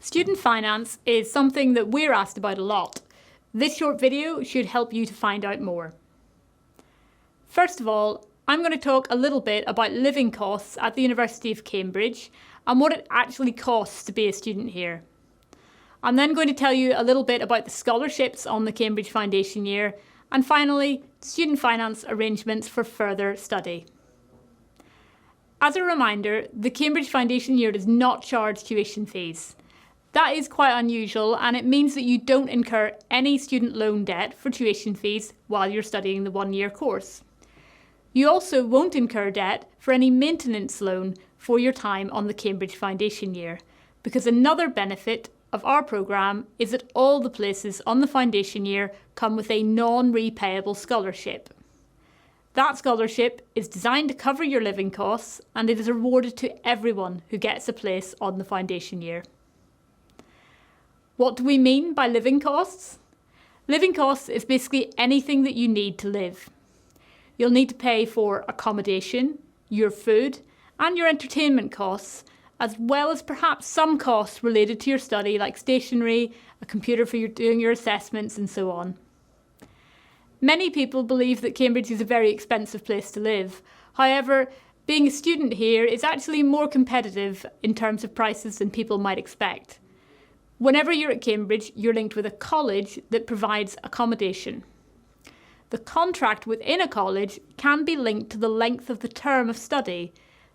Student finance is something that we're asked about a lot. This short video should help you to find out more. First of all, I'm going to talk a little bit about living costs at the University of Cambridge and what it actually costs to be a student here. I'm then going to tell you a little bit about the scholarships on the Cambridge Foundation year, and finally, student finance arrangements for further study. As a reminder, the Cambridge Foundation year does not charge tuition fees. That is quite unusual, and it means that you don't incur any student loan debt for tuition fees while you're studying the one-year course. You also won't incur debt for any maintenance loan for your time on the Cambridge Foundation year, because another benefit of our programme is that all the places on the Foundation year come with a non-repayable scholarship. That scholarship is designed to cover your living costs, and it is awarded to everyone who gets a place on the Foundation year. What do we mean by living costs? Living costs is basically anything that you need to live. You'll need to pay for accommodation, your food, and your entertainment costs, as well as perhaps some costs related to your study like stationery, a computer for doing your assessments, and so on. Many people believe that Cambridge is a very expensive place to live. However, being a student here is actually more competitive in terms of prices than people might expect. Whenever you're at Cambridge, you're linked with a college that provides accommodation. The contract within a college can be linked to the length of the term of study,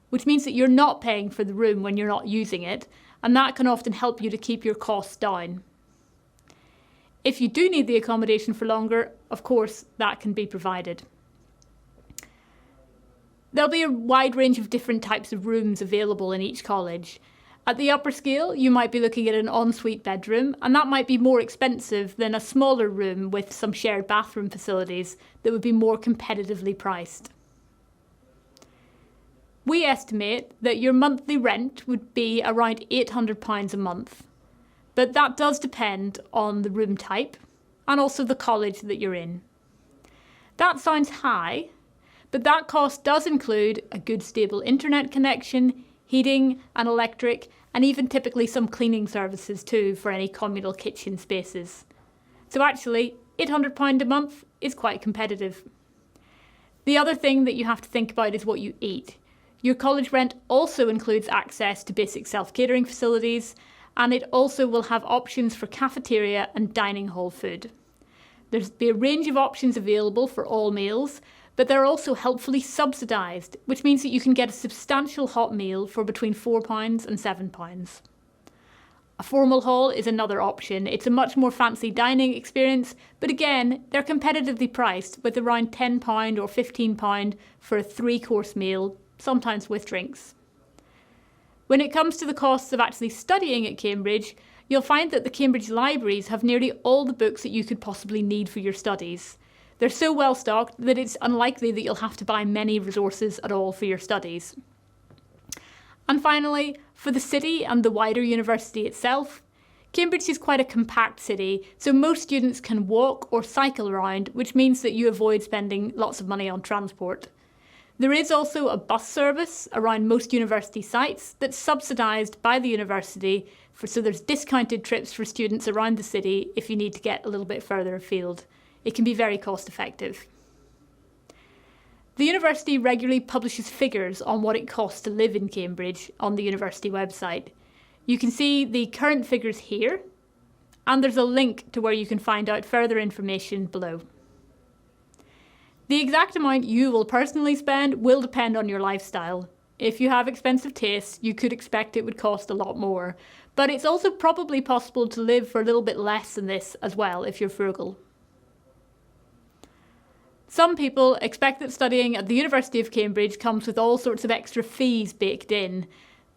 which means that you're not paying for the room when you're not using it, and that can often help you to keep your costs down. If you do need the accommodation for longer, of course, that can be provided. There'll be a wide range of different types of rooms available in each college. At the upper scale, you might be looking at an ensuite bedroom, and that might be more expensive than a smaller room with some shared bathroom facilities that would be more competitively priced. We estimate that your monthly rent would be around £800 a month, but that does depend on the room type and also the college that you're in. That sounds high, but that cost does include a good stable internet connection, heating and electric, and even typically some cleaning services too for any communal kitchen spaces. So actually, £800 a month is quite competitive. The other thing that you have to think about is what you eat. Your college rent also includes access to basic self-catering facilities, and it also will have options for cafeteria and dining hall food. There's a range of options available for all meals, but they're also helpfully subsidised, which means that you can get a substantial hot meal for between £4 and £7. A formal hall is another option. It's a much more fancy dining experience, but again, they're competitively priced with around £10 or £15 for a 3-course meal, sometimes with drinks. When it comes to the costs of actually studying at Cambridge, you'll find that the Cambridge libraries have nearly all the books that you could possibly need for your studies. They're so well stocked that it's unlikely that you'll have to buy many resources at all for your studies. And finally, for the city and the wider university itself, Cambridge is quite a compact city, so most students can walk or cycle around, which means that you avoid spending lots of money on transport. There is also a bus service around most university sites that's subsidised by the university, so there's discounted trips for students around the city if you need to get a little bit further afield. It can be very cost effective. The university regularly publishes figures on what it costs to live in Cambridge on the university website. You can see the current figures here, and there's a link to where you can find out further information below. The exact amount you will personally spend will depend on your lifestyle. If you have expensive tastes, you could expect it would cost a lot more, but it's also probably possible to live for a little bit less than this as well if you're frugal. Some people expect that studying at the University of Cambridge comes with all sorts of extra fees baked in.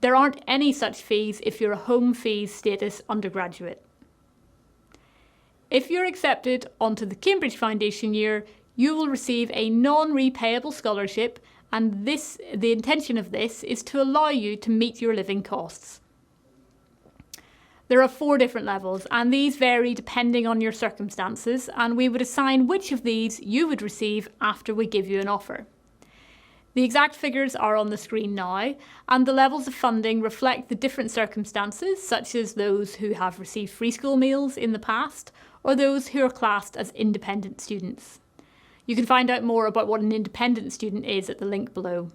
There aren't any such fees if you're a home fees status undergraduate. If you're accepted onto the Cambridge Foundation year, you will receive a non-repayable scholarship, and the intention of this is to allow you to meet your living costs. There are 4 different levels, and these vary depending on your circumstances, and we would assign which of these you would receive after we give you an offer. The exact figures are on the screen now, and the levels of funding reflect the different circumstances, such as those who have received free school meals in the past, or those who are classed as independent students. You can find out more about what an independent student is at the link below.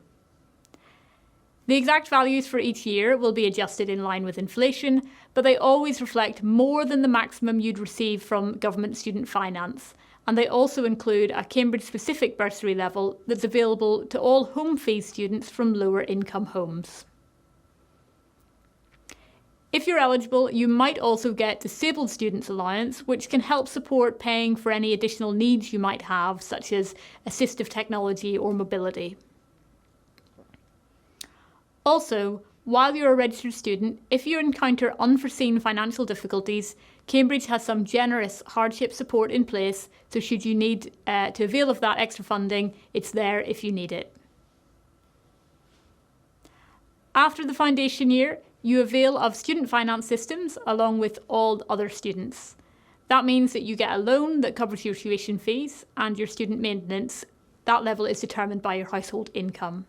The exact values for each year will be adjusted in line with inflation, but they always reflect more than the maximum you'd receive from government student finance, and they also include a Cambridge-specific bursary level that's available to all home fees students from lower income homes. If you're eligible, you might also get Disabled Students Allowance, which can help support paying for any additional needs you might have, such as assistive technology or mobility. Also, while you're a registered student, if you encounter unforeseen financial difficulties, Cambridge has some generous hardship support in place, so should you need to avail of that extra funding, it's there if you need it. After the foundation year, you avail of student finance systems along with all other students. That means that you get a loan that covers your tuition fees and your student maintenance. That level is determined by your household income.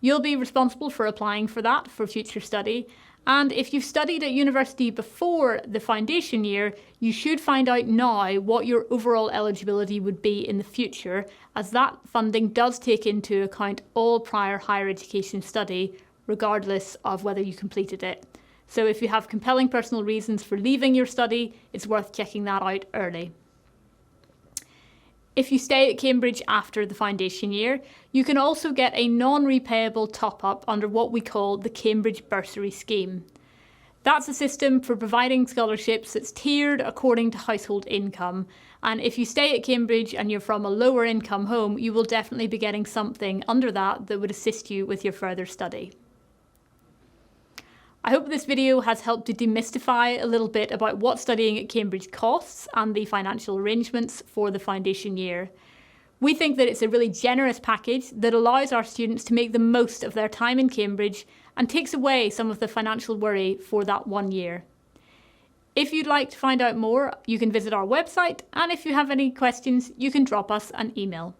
You'll be responsible for applying for that for future study, and if you've studied at university before the foundation year, you should find out now what your overall eligibility would be in the future, as that funding does take into account all prior higher education study, regardless of whether you completed it. So if you have compelling personal reasons for leaving your study, it's worth checking that out early. If you stay at Cambridge after the foundation year, you can also get a non-repayable top-up under what we call the Cambridge Bursary Scheme. That's a system for providing scholarships that's tiered according to household income, and if you stay at Cambridge and you're from a lower income home, you will definitely be getting something under that would assist you with your further study. I hope this video has helped to demystify a little bit about what studying at Cambridge costs and the financial arrangements for the foundation year. We think that it's a really generous package that allows our students to make the most of their time in Cambridge and takes away some of the financial worry for that 1 year. If you'd like to find out more, you can visit our website, and if you have any questions, you can drop us an email.